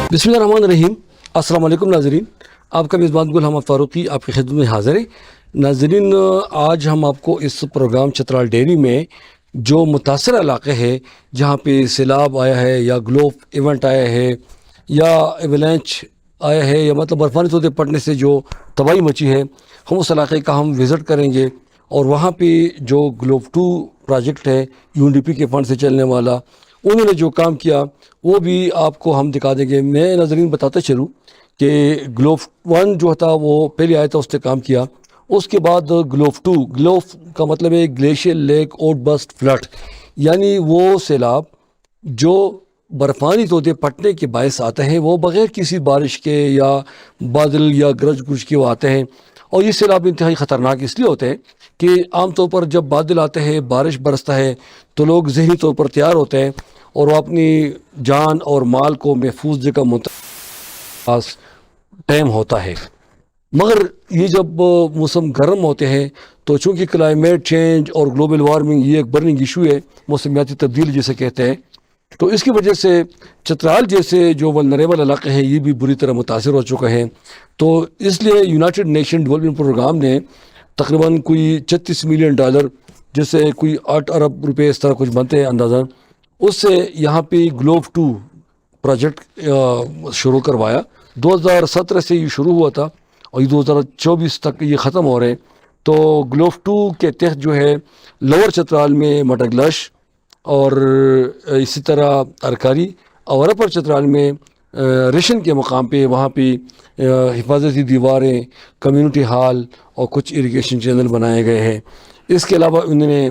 बिस्मिल्लाहिर्रहमानिर्रहीम। अस्सलाम वालेकुम नाज़रीन, आपका मेज़बान गुल अहमद फ़ारूक़ी आपकी खिदमत में हाज़िर है। नाज़रीन, आज हम आपको इस प्रोग्राम चतराल डेयरी में जो मुतासर इलाक़े है जहाँ पे सैलाब आया है या ग्लोब इवेंट आया है या एवलांच आया है या मतलब बर्फ़ानी तोदे पड़ने से जो तबाही मची है, हम उस इलाक़े का हम विज़िट करेंगे और वहाँ पे जो ग्लोब 2 प्रोजेक्ट है यूएनडीपी के फ़ंड से चलने वाला, उन्होंने जो काम किया वो भी आपको हम दिखा देंगे। मैं नाज़रीन बताते चलूँ कि ग्लोब 1 जो था वो पहले आया था, उसने काम किया। उसके बाद ग्लोब 2, ग्लोब का मतलब है ग्लेशियर लेक आउटबर्स्ट फ्लड, यानी वो सैलाब जो बर्फ़ानी तोदे पटने के बायस आते हैं, वो बग़ैर किसी बारिश के या बादल या गरज गुरज के वो आते हैं। और ये सैलाब इंतहाई ख़तरनाक इसलिए होते हैं कि आम तौर पर जब बादल आते हैं, बारिश बरसता है, तो लोग ज़हनी तौर पर तैयार होते हैं और वो अपनी जान और माल को महफूज जगह पास टाइम होता है। मगर ये जब मौसम गर्म होते हैं तो चूँकि क्लाइमेट चेंज और ग्लोबल वार्मिंग ये एक बर्निंग इशू है, मौसमियाती तब्दीली जिसे कहते हैं, तो इसकी वजह से चतराल जैसे जो वल्नरेबल इलाके हैं ये भी बुरी तरह मुतासर हो चुके हैं। तो इसलिए यूनाइटेड नेशन डेवलपमेंट प्रोग्राम ने तकरीबन कोई $36 मिलियन, जैसे कोई 8 अरब रुपए इस तरह कुछ बनते हैं अंदाज़न, उससे यहाँ पे ग्लोब 2 प्रोजेक्ट शुरू करवाया। 2017 से ये शुरू हुआ था और ये 2024 तक ये ख़त्म हो रहे हैं। तो ग्लोब 2 के तहत जो है लोअर चतराल में मटगलश और इसी तरह अरकारी और अपर चतराल में रेशन के मकाम पे वहाँ पे हिफाजती दीवारें, कम्युनिटी हॉल और कुछ इरिगेशन चैनल बनाए गए हैं। इसके अलावा उन्होंने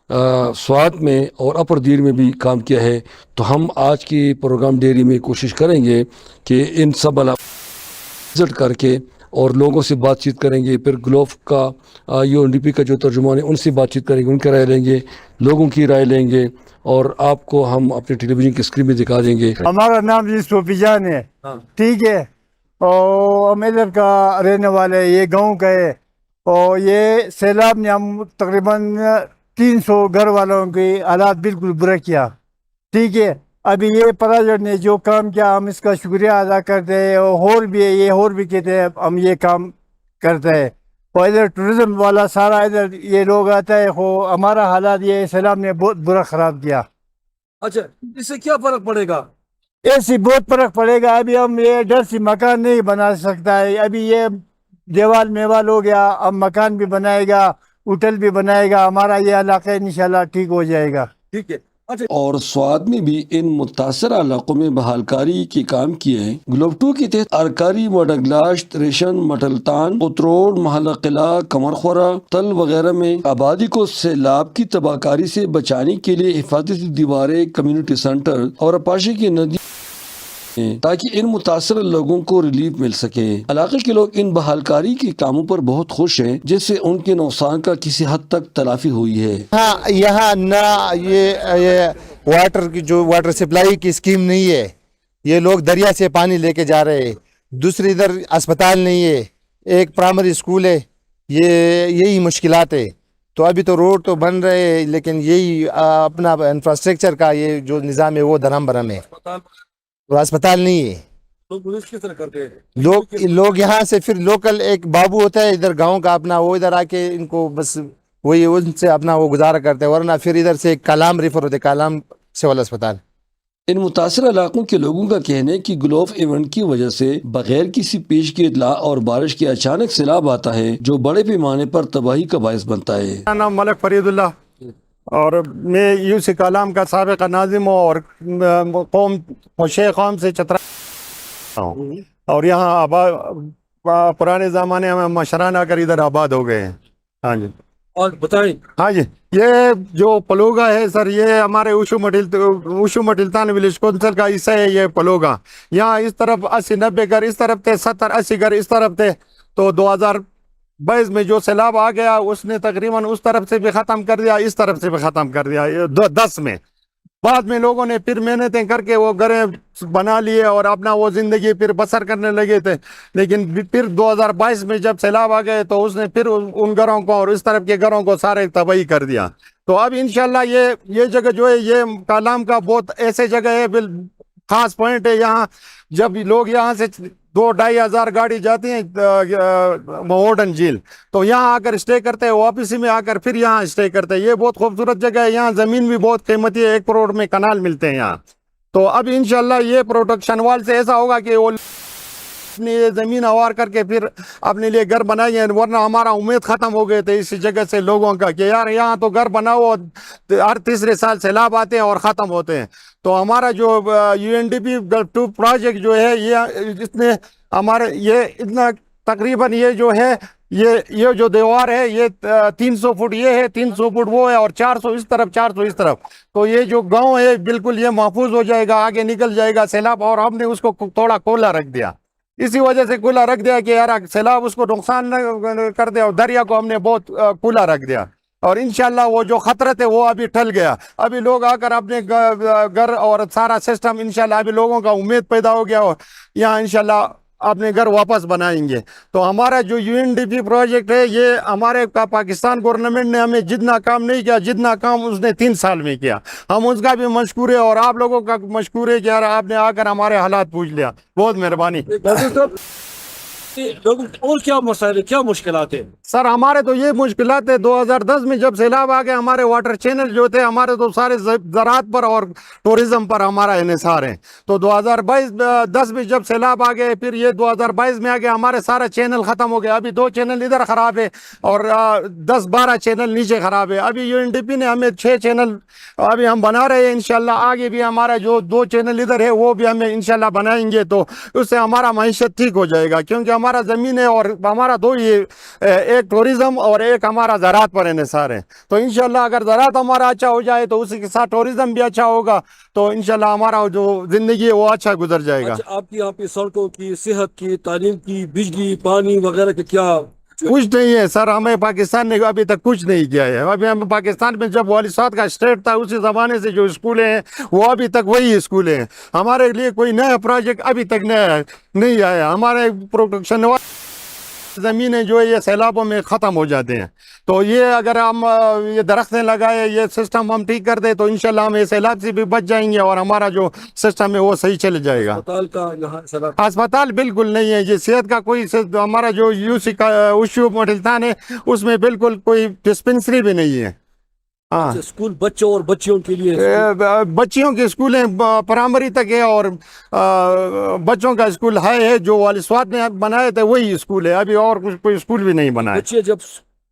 स्वात में और अपर दीर में भी काम किया है। तो हम आज की प्रोग्राम डेयरी में कोशिश करेंगे कि इन सब विजिट करके और लोगों से बातचीत करेंगे। फिर ग्लोब का यूएनडीपी का जो तर्जुमान है उनसे बातचीत करेंगे, उनकी राय लेंगे, लोगों की राय लेंगे और आपको हम अपने टेलीविज़न की स्क्रीन में दिखा देंगे। हमारा नाम जी सोफीजान है। ठीक है, और हम इधर का रहने वाले, ये गांव का है। और ये सैलाब ने हम तकरीबन 300 घर वालों के हालात बिल्कुल बुरा किया। ठीक है, अभी ये प्रोजेक्ट ने जो काम किया हम इसका शुक्रिया अदा करते हैं। और भी है, ये और भी कहते हैं हम ये काम करते हैं। और इधर टूरिज्म वाला सारा इधर ये लोग आता है। हो हमारा हालात ये सैलाब ने बहुत बुरा ख़राब किया। अच्छा, इससे क्या फ़र्क पड़ेगा? ऐसी बहुत फर्क पड़ेगा। अभी हम ये डर से मकान नहीं बना सकता है। अभी ये देवाल मेवाल हो गया, अब मकान भी बनाएगा, होटल भी बनाएगा, हमारा ये इलाका इंशाल्लाह ठीक हो जाएगा। ठीक है। अच्छा, और स्वाद में भी इन मुतासर इलाकों में बहालकारी के काम किए हैं। ग्लोब 2 के तहत अरकारी, मडगलाश, रेशन, मटलतान, उतरोड, महला किला, कमरखोरा, तल वगैरह में आबादी को सैलाब की तबाहकारी से बचाने के लिए हिफाजती दीवारें, कम्युनिटी सेंटर और अपाशी की नदी ताकि इन मुतासर लोगों को रिलीफ मिल सके। इलाके के लोग इन बहालकारी के कामों पर बहुत खुश हैं, जिससे उनके नुकसान का किसी हद तक तलाफी हुई है। हाँ, यहाँ ना ये वाटर की जो वाटर सप्लाई की स्कीम नहीं है। ये लोग दरिया से पानी लेके जा रहे हैं। दूसरी इधर अस्पताल नहीं है, एक प्राइमरी स्कूल है। यही मुश्किलात है। तो अभी तो रोड तो बन रहे हैं, लेकिन यही अपना इंफ्रास्ट्रक्चर का ये जो निज़ाम है वो धरम भरम है। तो अस्पताल नहीं है। किस तरह करते हैं लोग यहाँ से फिर लोकल एक बाबू होता है इधर गांव का अपना, वो इधर आके इनको बस वही उनसे अपना वो गुजारा करते हैं, वरना फिर इधर से कालाम रेफर होते, कालाम सिविल अस्पताल। इन मुतासर इलाकों के लोगों का कहना है कि ग्लोब इवेंट की वजह से बगैर किसी पेश की इतला और बारिश के अचानक सैलाब आता है, जो बड़े पैमाने पर तबाही का बायस बनता है। मेरा नाम मलिक फरीदुल्लाह और मैं यूसी कालाम का साबिक नाजिम हूँ और कौम होशे कौम से चतरा हूँ। और यहाँ आबाद पुराने ज़माने में मशरान आकर इधर आबाद हो गए हैं। हाँ जी, और बताएं। हाँ जी, ये जो पलोगा है सर, ये हमारे उशू मटिलतान विलेज काउंसिल का हिस्सा है। ये पलोगा यहाँ इस तरफ 80-90 घर इस तरफ थे, 70-80 घर इस तरफ थे। तो 2022 में जो सैलाब आ गया उसने तकरीबन उस तरफ से भी ख़त्म कर दिया, इस तरफ से भी ख़त्म कर दिया। 10 में बाद में लोगों ने फिर मेहनतें करके वो घरें बना लिए और अपना वो ज़िंदगी फिर बसर करने लगे थे। लेकिन फिर 2022 में जब सैलाब आ गए तो उसने फिर उन घरों को और इस तरफ के घरों को सारे तबाही कर दिया। तो अब इंशाल्लाह ये जगह जो है ये कालाम का बहुत ऐसे जगह है खास पॉइंट है यहाँ। जब लोग यहाँ से 2-2.5 हज़ार गाड़ी जाती है महोडन झील, तो यहाँ आकर स्टे करते हैं, वापसी में आकर फिर यहाँ स्टे करते हैं। ये बहुत खूबसूरत जगह है। यहाँ ज़मीन भी बहुत कीमती है, 1 करोड़ में कनाल मिलते हैं यहाँ। तो अब इंशाल्लाह ये प्रोटेक्शन वाल से ऐसा होगा कि वो अपनी ये ज़मीन अवार करके फिर अपने लिए घर बनाएंगे, वरना हमारा उम्मीद ख़त्म हो गए थे इस जगह से लोगों का कि यार यहाँ तो घर बनाओ और हर तीसरे साल सैलाब आते हैं और ख़त्म होते हैं। तो हमारा जो UNDP गल्फ 2 प्रोजेक्ट जो है, ये इसने हमारे ये इतना तकरीबन ये जो है ये जो दीवार है ये 300 फुट ये है, 300 फुट वो है, और 400 इस तरफ, 400 इस तरफ। तो ये जो गांव है बिल्कुल ये महफूज हो जाएगा, आगे निकल जाएगा सैलाब। और हमने उसको थोड़ा खोला रख दिया, इसी वजह से खुला रख दिया कि यार सैलाब उसको नुकसान न कर दे, और दरिया को हमने बहुत खुला रख दिया। और इंशाल्लाह वो जो खतरा थे वो अभी टल गया। अभी लोग आकर अपने घर और सारा सिस्टम इंशाल्लाह, अभी लोगों का उम्मीद पैदा हो गया और यहाँ इंशाल्लाह अपने घर वापस बनाएंगे। तो हमारा जो UNDP प्रोजेक्ट है, ये हमारे पाकिस्तान गवर्नमेंट ने हमें जितना काम नहीं किया, जितना काम उसने 3 साल में किया, हम उसका भी मशकूर है और आप लोगों का मशकूर है कि यार आपने आकर हमारे हालात पूछ लिया। बहुत मेहरबानी। लोगों और क्या मसाइल, क्या मुश्किलात है? सर हमारे तो ये मुश्किलात है, 2010 में जब सैलाब आ गया, हमारे वाटर चैनल जो थे हमारे तो सारे ज़राअत पर और टूरिज़्म पर हमारा इन्हिसार है। तो 2010 में जब सैलाब आ गए, फिर ये 2022 में आ गया, हमारे सारा चैनल ख़त्म हो गया। अभी 2 चैनल इधर ख़राब है और 10-12 चैनल नीचे ख़राब है। अभी UNDP ने हमें 6 चैनल अभी हम बना रहे हैं। इंशाल्लाह आगे भी हमारा जो 2 चैनल इधर है वो भी हमें इंशाल्लाह बनाएंगे, तो उससे हमारा माइशत ठीक हो जाएगा। क्योंकि हमारा ज़मीन है और हमारा 2 ये एक टूरिज़्म और एक हमारा ज़राअत पर इन्हिसार है। तो इंशाल्लाह अगर ज़राअत हमारा अच्छा हो जाए तो उसी के साथ टूरिज़्म भी अच्छा होगा, तो इंशाल्लाह हमारा जो ज़िंदगी है वो अच्छा गुजर जाएगा। अच्छा, आपकी यहाँ पे सड़कों की, सेहत की, तालीम की, बिजली, पानी वगैरह के क्या? कुछ नहीं है सर, हमें पाकिस्तान ने अभी तक कुछ नहीं किया है। अभी हम पाकिस्तान में जब वाली साहब का स्टेट था उसी ज़माने से जो स्कूल हैं वो अभी तक वही स्कूल हैं। हमारे लिए कोई नया प्रोजेक्ट अभी तक नया नहीं आया। हमारे प्रोटेक्शन ज़मीनें जो है ये सैलाबों में ख़त्म हो जाते हैं। तो ये अगर हम ये दरख्तें लगाए, ये सिस्टम हम ठीक कर दे, तो इंशाल्लाह हम ये सैलाब से भी बच जाएंगे और हमारा जो सिस्टम है वो सही चल जाएगा। अस्पताल का यहाँ अस्पताल बिल्कुल नहीं है, ये सेहत का कोई हमारा जो UC का उशू मुल्तान है उसमें बिल्कुल कोई डिस्पेंसरी भी नहीं है। हाँ, स्कूल बच्चों और बच्चियों के लिए बच्चियों के स्कूल हैं, प्राइमरी तक है, और बच्चों का स्कूल है जो वाली स्वाद ने बनाए थे वही स्कूल है। अभी और कुछ कोई स्कूल भी नहीं बना है। बच्चे जब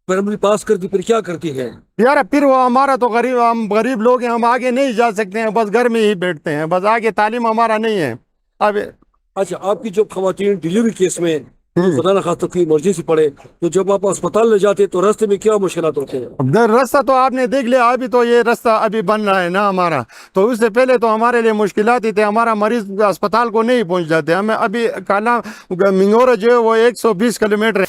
प्राइमरी पास करती फिर क्या करती है? यार फिर वो हमारा तो हम गरीब लोग हैं, हम आगे नहीं जा सकते हैं, बस घर में ही बैठते हैं, बस आगे तालीम हमारा नहीं है। अब अच्छा, आपकी जो खवातीन डिलीवरी केस में खुदा न खास्ता कोई इमरजेंसी पड़े, तो जब आप अस्पताल ले जाते तो रास्ते में क्या मुश्किलात होते हैं? रास्ता तो आपने देख लिया, अभी तो ये रास्ता अभी बन रहा है ना हमारा, तो उससे पहले तो हमारे लिए मुश्किलात ही थे। हमारा मरीज अस्पताल को नहीं पहुंच जाते। हमें अभी काला मिंगोरा जो है वो 120 किलोमीटर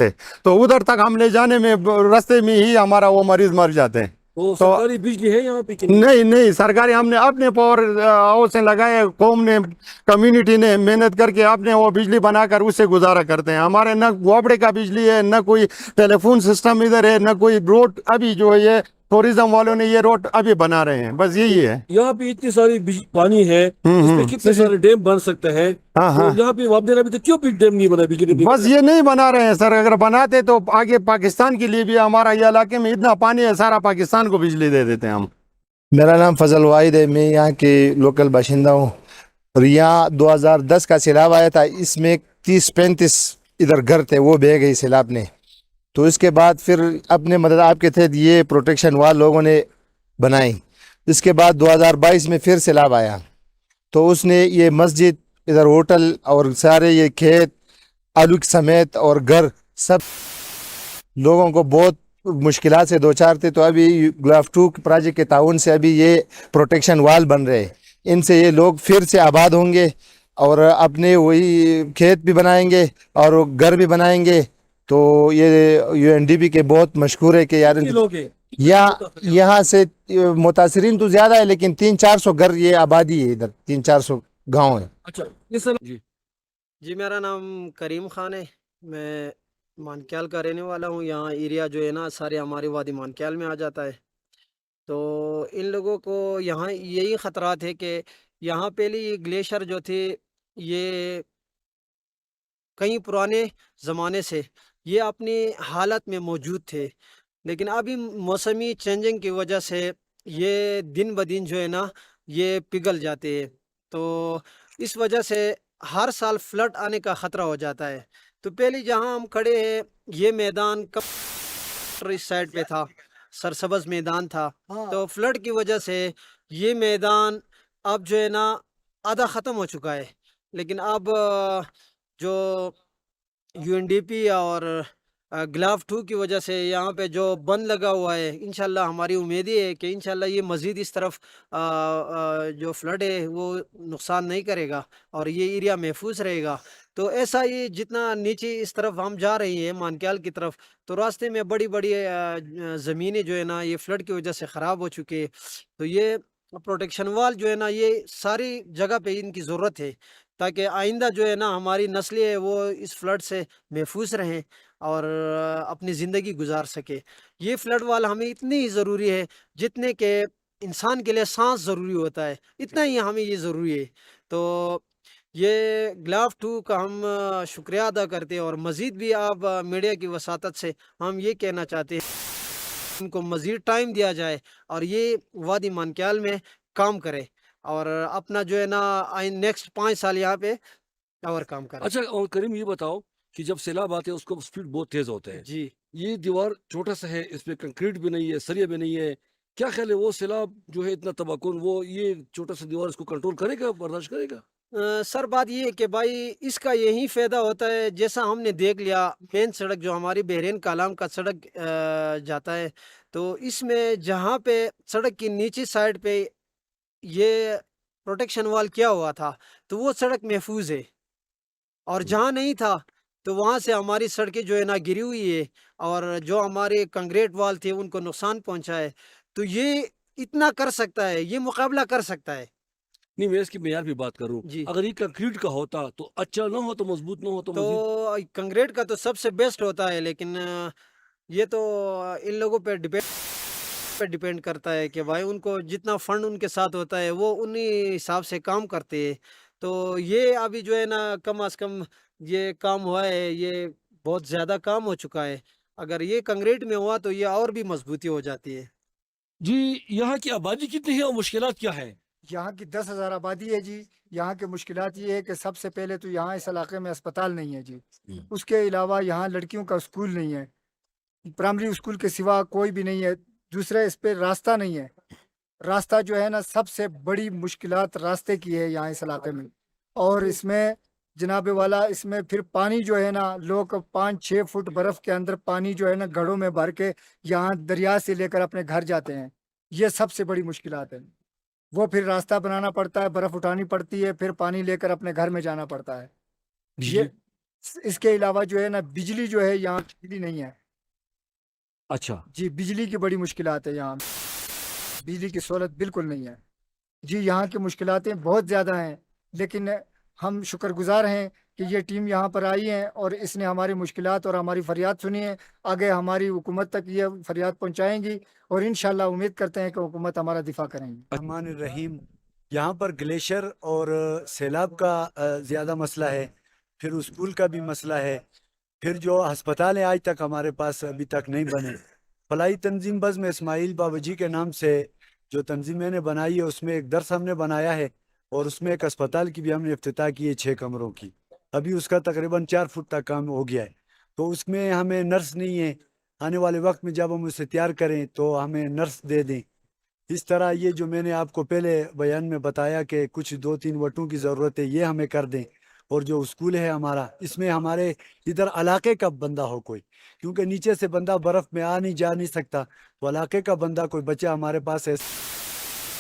है, तो उधर तक हम ले जाने में रास्ते में ही हमारा वो मरीज मर जाते हैं। तो सरकारी बिजली है यहाँ पे कि नहीं, सरकारी हमने अपने पावर हाउस से लगाए, कौम ने, कम्युनिटी ने मेहनत करके अपने वो बिजली बनाकर उससे गुजारा करते हैं। हमारे न गोबड़े का बिजली है, न कोई टेलीफोन सिस्टम इधर है, न कोई रोड। अभी जो है ये टूरिज्म वालों ने ये रोड अभी बना रहे हैं, बस यही है। यहाँ पे इतनी सारी पानी है, इसमें कितने सारे डैम बन सकते हैं। हाँ। तो यहाँ पे आपने अभी तक क्यों डैम नहीं बना बिजली? बस ये नहीं बना रहे हैं सर, अगर बनाते तो आगे पाकिस्तान के लिए भी, हमारा ये इलाके में इतना पानी है, सारा पाकिस्तान को बिजली दे देते हैं हम। मेरा नाम फजल वाहिद है, मैं यहाँ के लोकल बाशिंदा हूँ। और यहाँ 2010 का सैलाब आया था, इसमें 30-35 इधर घर थे, वो बह गई सैलाब ने। तो इसके बाद फिर अपने मदद आपके तहत ये प्रोटेक्शन वाल लोगों ने बनाई। इसके बाद 2022 में फिर सैलाब आया, तो उसने ये मस्जिद, इधर होटल और सारे ये खेत, आलू समेत और घर, सब लोगों को बहुत मुश्किलात से दो चार थे। तो अभी गल्फ 2 प्रोजेक्ट के ताउन से अभी ये प्रोटेक्शन वाल बन रहे हैं। इनसे ये लोग फिर से आबाद होंगे और अपने वही खेत भी बनाएंगे और घर भी बनाएंगे। तो ये UNDP के बहुत मशहूर है कि यार यहाँ से मुतासरीन तो ज़्यादा है, लेकिन 300-400 घर ये आबादी है, इधर 300-400 गाँव है। अच्छा, जी मेरा नाम करीम खान है, मैं मानक्याल का रहने वाला हूँ। यहाँ एरिया जो है ना सारे हमारे वादी मानक्याल में आ जाता है। तो इन लोगों को यहाँ यही ख़तरात है कि यहाँ पहले ये ग्लेशियर जो थे ये कई पुराने ज़माने से ये अपनी हालत में मौजूद थे, लेकिन अभी मौसमी चेंजिंग की वजह से ये दिन ब दिन जो है ना ये पिघल जाते हैं। तो इस वजह से हर साल फ्लड आने का ख़तरा हो जाता है। तो पहले जहाँ हम खड़े हैं ये मैदान कब इस साइड पे था, सरसब्ज़ मैदान था, तो फ्लड की वजह से ये मैदान अब जो है ना आधा ख़त्म हो चुका है। लेकिन अब जो यूएनडीपी और ग्लाफ 2 की वजह से यहाँ पे जो बंद लगा हुआ है, इंशाल्लाह हमारी उम्मीद ये है कि इंशाल्लाह ये मज़ीद इस तरफ जो फ्लड है वो नुकसान नहीं करेगा और ये एरिया महफूज रहेगा। तो ऐसा ही जितना नीचे इस तरफ हम जा रहे हैं मानक्याल की तरफ, तो रास्ते में बड़ी बड़ी ज़मीनें जो है ना ये फ्लड की वजह से ख़राब हो चुकी है। तो ये प्रोटेक्शन वाल जो है ना ये सारी जगह पे इनकी ज़रूरत है, ताकि आइंदा जो है ना हमारी नस्लें है वो इस फ्लड से महफूज रहें और अपनी ज़िंदगी गुजार सके। ये फ्लड वाल हमें इतनी ही ज़रूरी है जितने के इंसान के लिए सांस ज़रूरी होता है, इतना ही हमें ये ज़रूरी है। तो ये ग्लाफ 2 का हम शुक्रिया अदा करते हैं और मज़ीद भी आप मीडिया की वसातत से हम ये कहना चाहते हैं इनको मज़ीद टाइम दिया जाए और ये वादी मानक्याल में काम करे और अपना जो है ना नेक्स्ट 5 साल यहाँ पे और काम करे। अच्छा, और करीम ये बताओ कि जब सैलाब आते हैं उसको स्पीड बहुत तेज होते हैं, जी ये दीवार छोटा सा है, इसमें कंक्रीट भी नहीं है, सरिया भी नहीं है, क्या ख्याल है वो सैलाब जो है इतना तबाकुन, वो ये छोटा सा दीवार इसको कंट्रोल करेगा, बर्दाश्त करेगा? सर बात ये है कि भाई इसका यही फ़ायदा होता है, जैसा हमने देख लिया मेन सड़क जो हमारी बहरीन कालाम का सड़क जाता है, तो इसमें जहाँ पे सड़क की नीचे साइड पे ये प्रोटेक्शन वाल किया हुआ था तो वो सड़क महफूज है और जहाँ नहीं था तो वहाँ से हमारी सड़कें जो है ना गिरी हुई है और जो हमारे कंक्रीट वाल थे उनको नुकसान पहुँचा है। तो ये इतना कर सकता है, ये मुकाबला कर सकता है। नहीं, मैं इसकी मेयार भी बात करूं, जी अगर ये कंक्रीट का होता तो अच्छा ना हो, तो मजबूत ना हो तो मजीद। तो कंक्रीट का तो सबसे बेस्ट होता है, लेकिन ये तो इन लोगों पे डिपेंड करता है कि भाई उनको जितना फंड उनके साथ होता है वो उन्हीं हिसाब से काम करते हैं। तो ये अभी जो है ना कम अज़ कम ये काम हुआ है, ये बहुत ज़्यादा काम हो चुका है। अगर ये कंक्रीट में हुआ तो ये और भी मजबूती हो जाती है। जी, यहाँ की आबादी कितनी है और मुश्किलात क्या है? यहाँ की 10,000 आबादी है जी। यहाँ के मुश्किलात ये है कि सबसे पहले तो यहाँ इस इलाके में अस्पताल नहीं है जी। उसके अलावा यहाँ लड़कियों का स्कूल नहीं है, प्राइमरी स्कूल के सिवा कोई भी नहीं है। दूसरा इस पे रास्ता नहीं है। रास्ता जो है ना सबसे बड़ी मुश्किलात रास्ते की है यहाँ इस इलाके में। और इसमें जनाबे वाला इसमें फिर पानी जो है ना लोग 5-6 फुट बर्फ के अंदर पानी जो है ना घड़ों में भर के यहाँ दरिया से लेकर अपने घर जाते हैं। ये सबसे बड़ी मुश्किलात है। वो फिर रास्ता बनाना पड़ता है, बर्फ उठानी पड़ती है, फिर पानी लेकर अपने घर में जाना पड़ता है। ये इसके अलावा जो है ना बिजली जो है यहाँ बिजली नहीं है अच्छा, जी। बिजली की बड़ी मुश्किलात है यहाँ, बिजली की सहूलत बिल्कुल नहीं है जी। यहाँ की मुश्किलातें बहुत ज़्यादा हैं, लेकिन हम शुक्रगुजार हैं कि ये टीम यहाँ पर आई है और इसने हमारी मुश्किलात और हमारी फरियाद सुनी है। आगे हमारी हुकूमत तक ये फरियाद पहुँचाएंगी और इंशाल्लाह उम्मीद करते हैं कि हुकूमत हमारा दिफा करेंगी। रहमान रहीम। यहाँ पर ग्लेशियर और सैलाब का ज़्यादा मसला है, फिर स्कूल का भी मसला है, फिर जो अस्पताल है आज तक हमारे पास अभी तक नहीं बने। फलाई तंजीम बज़्म इस्माइल बाबजी के नाम से जो तंजीम मैंने बनाई है उसमें एक दर्स हमने बनाया है और उसमें एक अस्पताल की भी हमने इफ्तिताह की है 6 कमरों की। अभी उसका तकरीबन 4 फुट तक काम हो गया है। तो उसमें हमें नर्स नहीं है, आने वाले वक्त में जब हम उसे तैयार करें तो हमें नर्स दे दें। इस तरह ये जो मैंने आपको पहले बयान में बताया कि कुछ 2-3 वटों की ज़रूरत है, ये हमें कर दें। और जो स्कूल है हमारा, इसमें हमारे इधर इलाके का बंदा हो कोई, क्योंकि नीचे से बंदा बर्फ़ में आ नहीं जा नहीं सकता, तो इलाके का बंदा कोई बच्चा हमारे पास है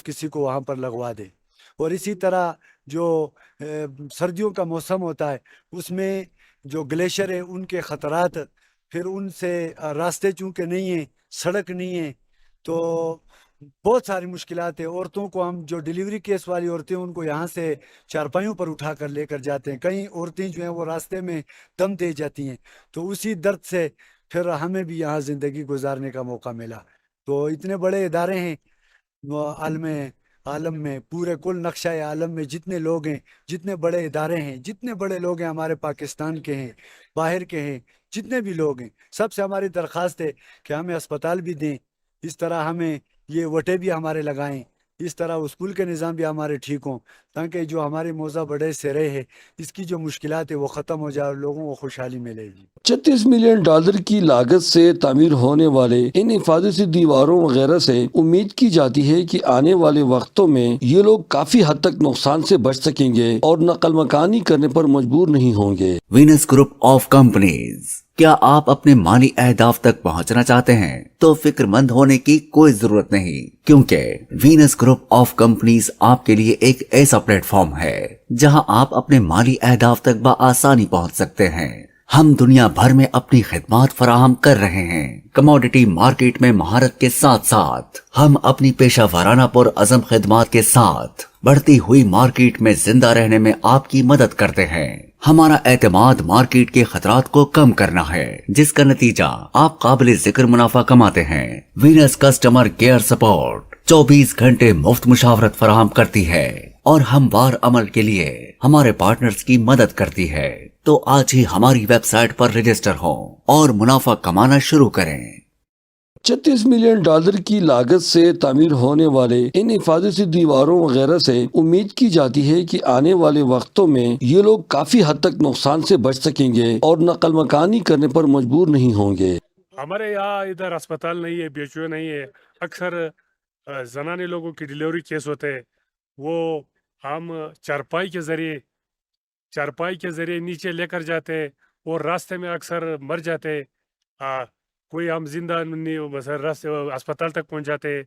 किसी को वहाँ पर लगवा दे। और इसी तरह जो सर्दियों का मौसम होता है उसमें जो ग्लेशियर है उनके ख़तरात, फिर उनसे रास्ते चूँकि नहीं हैं, सड़क नहीं है, तो बहुत सारी मुश्किलात है। औरतों को हम जो डिलीवरी केस वाली औरतें उनको यहाँ से चारपाइयों पर उठा कर लेकर जाते हैं। कई औरतें जो हैं वो रास्ते में दम दे जाती हैं, तो उसी दर्द से फिर हमें भी यहाँ ज़िंदगी गुजारने का मौका मिला। तो इतने बड़े इदारे हैं आलम عالم میں پورے کل نقشہ عالم میں جتنے لوگ ہیں، جتنے بڑے ادارے ہیں، جتنے بڑے لوگ ہیں ہمارے پاکستان کے ہیں، باہر کے ہیں، جتنے بھی لوگ ہیں، سب سے ہماری درخواست ہے کہ ہمیں اسپتال بھی دیں، اس طرح ہمیں یہ وٹے بھی ہمارے لگائیں، اس طرح اسکول کے نظام بھی ہمارے ٹھیک ہوں، تاکہ جو ہماری موضع بڑے سرے ہے اس کی جو مشکلات ہے وہ ختم ہو جائے اور لوگوں کو خوشحالی ملے گی۔ $36 ملین کی لاگت سے تعمیر ہونے والے ان حفاظتی دیواروں وغیرہ سے امید کی جاتی ہے کہ آنے والے وقتوں میں یہ لوگ کافی حد تک نقصان سے بچ سکیں گے اور نقل مکانی کرنے پر مجبور نہیں ہوں گے۔ وینس گروپ آف کمپنیز، کیا آپ اپنے مالی اہداف تک پہنچنا چاہتے ہیں تو فکر مند ہونے کی کوئی ضرورت نہیں، کیونکہ وینس گروپ آف کمپنیز آپ کے لیے ایک ایسا پلیٹ فارم ہے جہاں آپ اپنے مالی اہداف تک بآسانی پہنچ سکتے ہیں۔ ہم دنیا بھر میں اپنی خدمات فراہم کر رہے ہیں۔ کموڈٹی مارکیٹ میں مہارت کے ساتھ ساتھ ہم اپنی پیشہ ورانہ پر عزم خدمات کے ساتھ بڑھتی ہوئی مارکیٹ میں زندہ رہنے میں آپ کی مدد کرتے ہیں۔ ہمارا اعتماد مارکیٹ کے خطرات کو کم کرنا ہے، جس کا نتیجہ آپ قابل ذکر منافع کماتے ہیں۔ وینس کسٹمر کیئر سپورٹ 24 گھنٹے مفت مشاورت فراہم کرتی ہے اور ہموار عمل کے لیے ہمارے پارٹنرز کی مدد کرتی ہے۔ تو آج ہی ہماری ویب سائٹ پر رجسٹر ہوں اور منافع کمانا شروع کریں۔ $36 ملین کی لاگت سے تعمیر ہونے والے ان حفاظتی دیواروں وغیرہ سے امید کی جاتی ہے کہ آنے والے وقتوں میں یہ لوگ کافی حد تک نقصان سے بچ سکیں گے اور نقل مکانی کرنے پر مجبور نہیں ہوں گے۔ ہمارے یہاں ادھر اسپتال نہیں ہے، BHO نہیں ہے، اکثر زنانے لوگوں کی ڈیلیوری کیس ہوتے ہیں، وہ ہم چارپائی کے ذریعے نیچے لے کر جاتے ہیں اور راستے میں اکثر مر جاتے ہیں۔ کوئی ہم زندہ نہیں، راستے اسپتال تک پہنچ جاتے ہیں،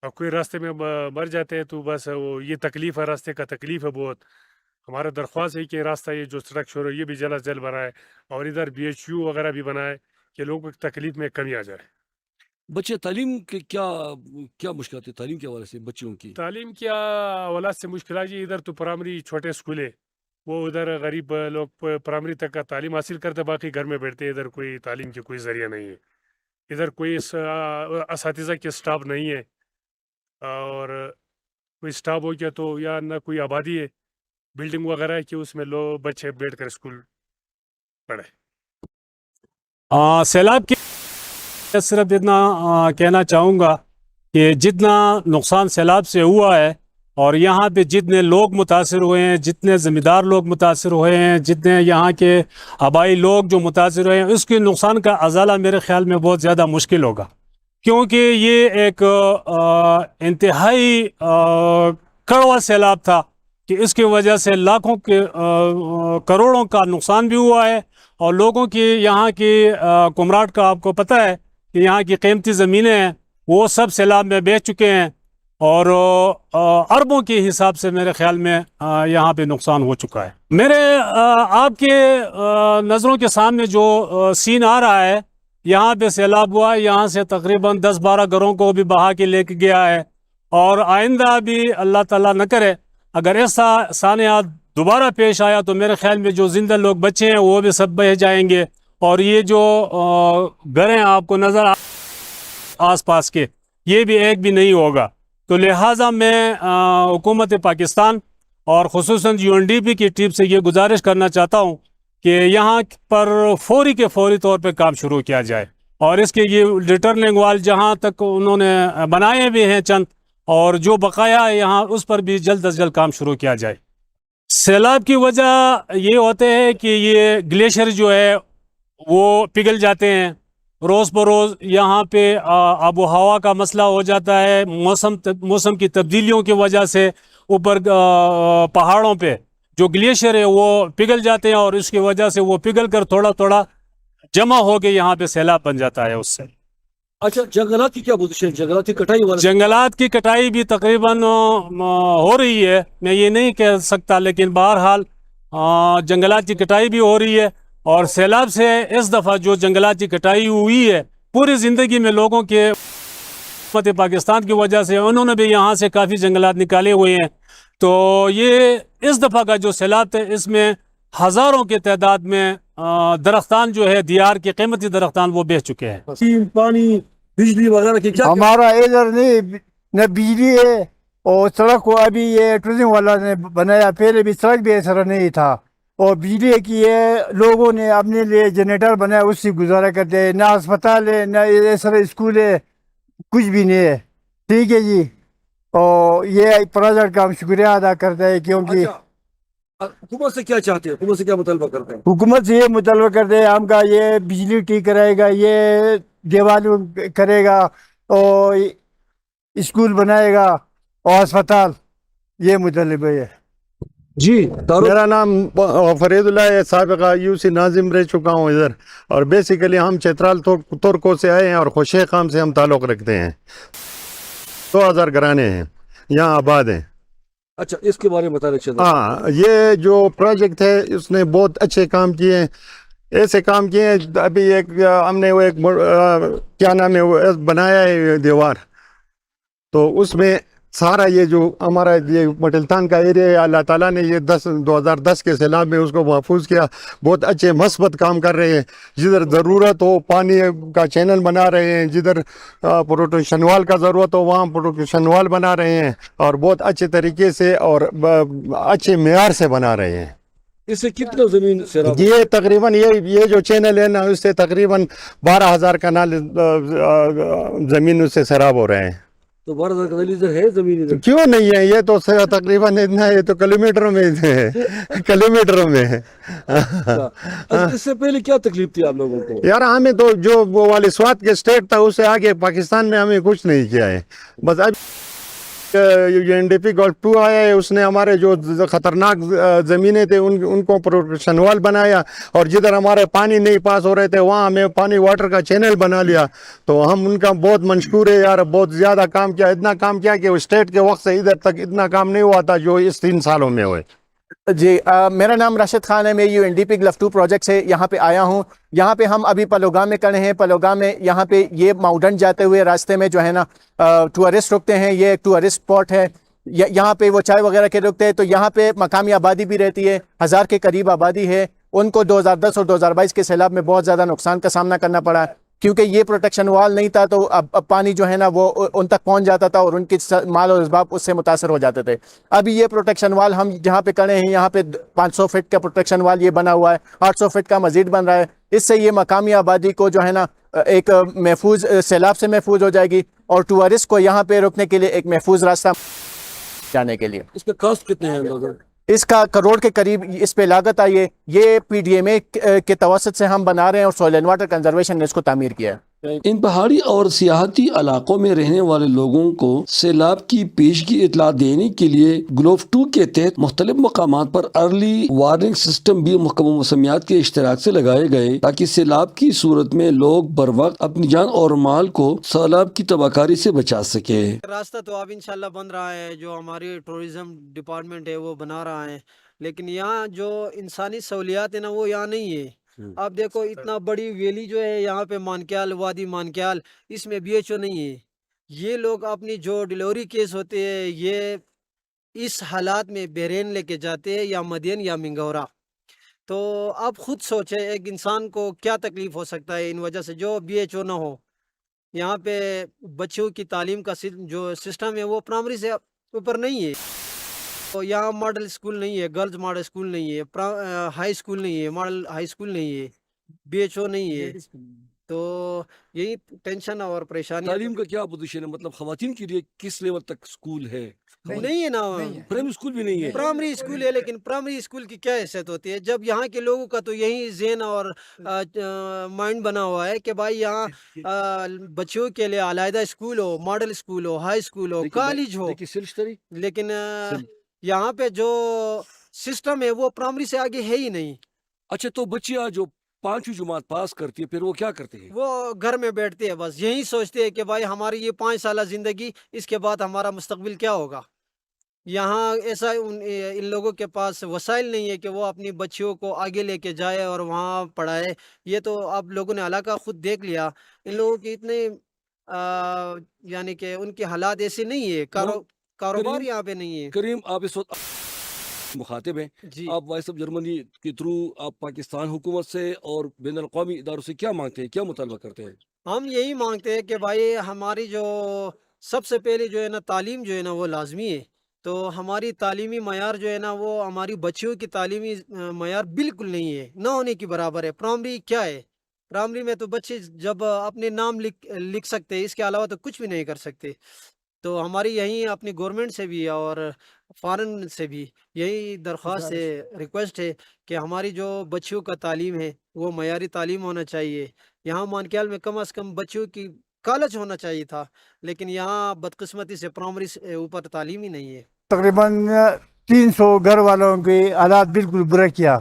اور کوئی راستے میں مر جاتے ہیں، تو بس وہ یہ تکلیف ہے، راستے کا تکلیف ہے بہت۔ ہمارا درخواست ہے کہ راستہ یہ جو سڑک شروع یہ بھی جلد از جلد بنائے اور ادھر BHO وغیرہ بھی بنائے کہ لوگوں کی تکلیف میں کمی آ جائے۔ بچے تعلیم کے کیا مشکلات ہے تعلیم کے حوالے سے بچوں کی؟ تعلیم کیا اولاد سے مشکلات جی، ادھر تو پرائمری چھوٹے اسکول ہے، وہ ادھر غریب لوگ پرائمری تک کا تعلیم حاصل کرتے، باقی گھر میں بیٹھتے، ادھر کوئی تعلیم کی کوئی ذریعہ نہیں ہے، ادھر کوئی اساتذہ کے سٹاف نہیں ہے، اور کوئی سٹاف ہو گیا تو یا نہ کوئی آبادی ہے بلڈنگ وغیرہ ہے کہ اس میں لوگ بچے بیٹھ کر اسکول پڑھے۔ سیلاب کی صرف اتنا کہنا چاہوں گا کہ جتنا نقصان سیلاب سے ہوا ہے اور یہاں پہ جتنے لوگ متاثر ہوئے ہیں، جتنے زمیندار لوگ متاثر ہوئے ہیں، جتنے یہاں کے آبائی لوگ جو متاثر ہوئے ہیں، اس کے نقصان کا ازالہ میرے خیال میں بہت زیادہ مشکل ہوگا، کیونکہ یہ ایک انتہائی کڑوا سیلاب تھا کہ اس کی وجہ سے لاکھوں کے کروڑوں کا نقصان بھی ہوا ہے، اور لوگوں کی یہاں کی کمراٹ کا آپ کو پتہ ہے کہ یہاں کی قیمتی زمینیں ہیں وہ سب سیلاب میں بہہ چکے ہیں، اور اربوں کے حساب سے میرے خیال میں یہاں پہ نقصان ہو چکا ہے۔ میرے آپ کے نظروں کے سامنے جو سین آ رہا ہے، یہاں پہ سیلاب ہوا ہے، یہاں سے تقریباً 10-12 گھروں کو بھی بہا کے لے کے گیا ہے، اور آئندہ بھی اللہ تعالیٰ نہ کرے اگر ایسا سانحہ دوبارہ پیش آیا تو میرے خیال میں جو زندہ لوگ بچے ہیں وہ بھی سب بہہ جائیں گے، اور یہ جو گھر ہیں آپ کو نظر آس پاس کے، یہ بھی ایک بھی نہیں ہوگا۔ تو لہٰذا میں حکومت پاکستان اور خصوصاً UNDP کی ٹیم سے یہ گزارش کرنا چاہتا ہوں کہ یہاں پر فوری کے فوری طور پہ کام شروع کیا جائے، اور اس کے یہ ریٹرننگ وال جہاں تک انہوں نے بنائے بھی ہیں چند، اور جو بقایا ہے یہاں اس پر بھی جلد از جلد کام شروع کیا جائے۔ سیلاب کی وجہ یہ ہوتے ہے کہ یہ گلیشیئر جو ہے وہ پگھل جاتے ہیں، روز بروز یہاں پہ آب و ہوا کا مسئلہ ہو جاتا ہے، موسم کی تبدیلیوں کی وجہ سے اوپر پہاڑوں پہ جو گلیشیئر ہے وہ پگھل جاتے ہیں، اور اس کی وجہ سے وہ پگھل کر تھوڑا تھوڑا جمع ہو کے یہاں پہ سیلاب بن جاتا ہے اس سے۔ اچھا، جنگلات کی کیا پوزیشن؟ جنگلات کی کٹائی جنگلات کی کٹائی بھی تقریباً ہو رہی ہے، میں یہ نہیں کہہ سکتا، لیکن بہرحال جنگلات کی کٹائی بھی ہو رہی ہے، اور سیلاب سے اس دفعہ جو جنگلات کی کٹائی ہوئی ہے پوری زندگی میں لوگوں کے پاکستان کی وجہ سے انہوں نے بھی یہاں سے کافی جنگلات نکالے ہوئے ہیں، تو یہ اس دفعہ کا جو سیلاب ہے اس میں ہزاروں کے تعداد میں درختان جو ہے دیار کے قیمتی درختان وہ بہہ چکے ہیں۔ پانی بجلی وغیرہ کی کیا؟ ہمارا ادھر نہیں نہ بجلی ہے और सड़क को अभी ये टूरिज्म वाला ने बनाया, पहले भी सड़क भी ऐसा नहीं था। और बिजली की ये लोगों ने अपने लिए जनरेटर बनाया, उससे गुजारा करते हैं। ना अस्पताल है, ना ऐसा स्कूल है, कुछ भी नहीं है। ठीक है जी, और ये प्रोजेक्ट का हम शुक्रिया अदा करते हैं, क्योंकि हुकूमत से क्या चाहते हैं, हुकूमत से क्या मुतालबा करते हैं? हुकूमत से ये मुतालबा करते हैं हमका, ये बिजली ठीक कराएगा, ये दीवार करेगा, और स्कूल बनाएगा, और अस्पताल, ये मुतालबा है जी तारुक, मेरा नाम फरीदुल्लाह है, साबिका यूसी नाजिम रह चुका हूँ इधर। और बेसिकली हम चित्राल तुर्को से आए हैं और खुशे खाम से हम ताल्लुक़ रखते हैं। 2000 घराने हैं यहाँ आबाद हैं। अच्छा इसके बारे में बताना चाहिए। हाँ, ये जो प्रोजेक्ट है उसने बहुत अच्छे काम किए हैं, ऐसे काम किए हैं। अभी एक हमने वो एक क्या नाम है वो बनाया है दीवार, तो उसमें सारा ये जो हमारा ये मटिलतान का एरिया है, अल्लाह ताला ने ये 2010 के सैलाब में उसको महफूज किया। बहुत अच्छे मस्बत काम कर रहे हैं। जिधर ज़रूरत हो पानी का चैनल बना रहे हैं, जिधर प्रोटेक्शन वाल का ज़रूरत हो वहाँ प्रोटेक्शन वाल बना रहे हैं, और बहुत अच्छे तरीके से और अच्छे मेयार से बना रहे हैं। इससे कितना जमीन सैराब? ये तकरीबन ये जो चैनल है ना, उससे तकरीबन 12,000 कनाल ज़मीन उससे सैराब हो रहे हैं। तो 12,000 कनाल इधर है जमीन इधर? क्यों नहीं है, ये तो तकरीबन इतना, ये तो किलोमीटरों में है, किलोमीटरों में है। अच्छा, इससे पहले क्या तकलीफ थी आप लोगों को? यार हमें तो जो वो वाली स्वात के स्टेट था उससे आगे पाकिस्तान में हमें कुछ नहीं किया है। बस अब UNDP गोल्फ 2 आया है, उसने हमारे जो खतरनाक ज़मीनें थे उनको प्रोटेक्शन वाल बनाया, और जिधर हमारे पानी नहीं पास हो रहे थे वहाँ हमें पानी वाटर का चैनल बना लिया। तो हम उनका बहुत मशकूर है यार, बहुत ज़्यादा काम किया, इतना काम किया कि स्टेट के वक्त से इधर तक इतना काम नहीं हुआ था जो इस 3 सालों में हुए। जी मेरा नाम राशिद खान है, मैं UNDP ग्लफ 2 प्रोजेक्ट से यहाँ पे आया हूँ। यहाँ पे हम अभी पलोगाम में खड़े हैं। पलोगाम में यहाँ पे ये माउंटेन जाते हुए रास्ते में जो है ना टूरिस्ट रुकते हैं। ये एक टूरिस्ट स्पॉट है, यहाँ पे वो चाय वगैरह के रुकते हैं। तो यहाँ पे मकामी आबादी भी रहती है, 1000 के करीब आबादी है। उनको 2010 और 2022 के सैलाब में बहुत ज़्यादा नुकसान का सामना करना पड़ा, क्योंकि ये प्रोटेक्शन वाल नहीं था। तो अब पानी जो है ना वो उन तक पहुंच जाता था और उनके माल और इसबाब उससे मुतासर हो जाते थे। अभी ये प्रोटेक्शन वाल हम जहाँ पे खड़े हैं, यहाँ पे 500 फीट का प्रोटेक्शन वाल ये बना हुआ है, 800 फीट का मजीद बन रहा है। इससे ये मकामी आबादी को जो है ना एक महफूज, सैलाब से महफूज हो जाएगी, और टूरिस्ट को यहाँ पे रुकने के लिए एक महफूज रास्ता जाने के लिए। इसका कॉस्ट कितने हैं लोगों? इसका करोड़ के करीब इस पे लागत आई है। ये PDMA के तवसत से हम बना रहे हैं, और सॉइल एंड वाटर कंजर्वेशन ने इसको तामीर किया है। इन पहाड़ी और सियाहती इलाकों में रहने वाले लोगों को सैलाब की पेशगी इतला देने के लिए ग्लोफ 2 के तहत मुख्तलिफ मकामात पर अर्ली वार्निंग सिस्टम भी महकमा मौसमियात के इश्तराक से लगाए गए, ताकि सैलाब की सूरत में लोग बर वक्त अपनी जान और माल को सैलाब की तबाहकारी से बचा सके। रास्ता तो अब इंशाल्लाह बन रहा है, जो हमारी टूरिज्म डिपार्टमेंट है वो बना रहा है, लेकिन यहाँ जो इंसानी सहूलियात है ना वो यहाँ नहीं है। अब देखो इतना बड़ी वैली जो है यहाँ पे मानक्याल, वादी मानक्याल, इसमें BHO नहीं है। ये लोग अपनी जो डिलीवरी केस होते हैं ये इस हालात में बहरीन लेके जाते हैं, या मदीन या मिंगौरा। तो आप खुद सोचें एक इंसान को क्या तकलीफ हो सकता है इन वजह से जो BHO ना हो। यहाँ पे बच्चों की तालीम का जो सिस्टम है वो प्राइमरी से ऊपर नहीं है। तो यहाँ मॉडल स्कूल नहीं है, गर्ल्स मॉडल स्कूल नहीं है, हाई स्कूल नहीं है, मॉडल हाई स्कूल नहीं है, BHO नहीं है। तो यही टेंशन और परेशानी तालीम का क्या पोजीशन है, मतलब खवातीन के लिए किस लेवल तक स्कूल है? नहीं है ना, प्राइमरी स्कूल भी नहीं है। प्राइमरी स्कूल है, लेकिन प्राइमरी स्कूल की क्या हैसियत होती है जब यहाँ के लोगों का तो यही ज़हन और माइंड बना हुआ है कि भाई यहाँ बच्चों के लिए अलहदा स्कूल हो, मॉडल स्कूल हो, हाई स्कूल हो, कॉलेज हो। लेकिन यहाँ पे जो सिस्टम है वो प्राइमरी से आगे है ही नहीं। अच्छा, तो बच्चियाँ जो 5वीं जमात पास करती है फिर वो क्या करते हैं? वो घर में बैठते हैं, बस यही सोचते हैं कि भाई हमारी ये 5 साल ज़िंदगी, इसके बाद हमारा मुस्तकबिल क्या होगा। यहाँ ऐसा इन लोगों के पास वसाइल नहीं है कि वो अपनी बच्चियों को आगे लेके जाए और वहाँ पढ़ाए। ये तो आप लोगों ने इलाका खुद देख लिया, इन लोगों की इतने यानी कि उनके हालात ऐसे नहीं है, कारोबार यहाँ पे नहीं है। करीम, आप इस वक्त मुखातिब हैं, जी आप वॉइस ऑफ जर्मनी के थ्रू आप पाकिस्तान हुकूमत से और बैनुल अक़वामी इदारों से क्या मांगते हैं, क्या मुतालबा करते हैं? हम यही मांगते हैं कि भाई हमारी जो سب سے پہلے جو ہے نا تعلیم جو ہے نا وہ لازمی ہے. تو ہماری تعلیمی معیار جو ہے نا وہ ہماری بچیوں کی تعلیمی معیار بالکل نہیں ہے، نہ ہونے کی برابر ہے. پرائمری کیا ہے؟ پرائمری میں تو بچے جب اپنے نام لکھ سکتے ہیں، اس کے علاوہ تو کچھ بھی نہیں کر سکتے. تو ہماری یہی اپنی گورنمنٹ سے بھی اور فارن سے بھی یہی درخواست ہے، ریکویسٹ ہے کہ ہماری جو بچیوں کا تعلیم ہے وہ معیاری تعلیم ہونا چاہیے. یہاں مانکیال میں کم از کم بچیوں کی کالج ہونا چاہیے تھا، لیکن یہاں بدقسمتی سے پرائمری سے اوپر تعلیم ہی نہیں ہے. تقریباً 300 گھر والوں کے حالات بالکل برا کیا.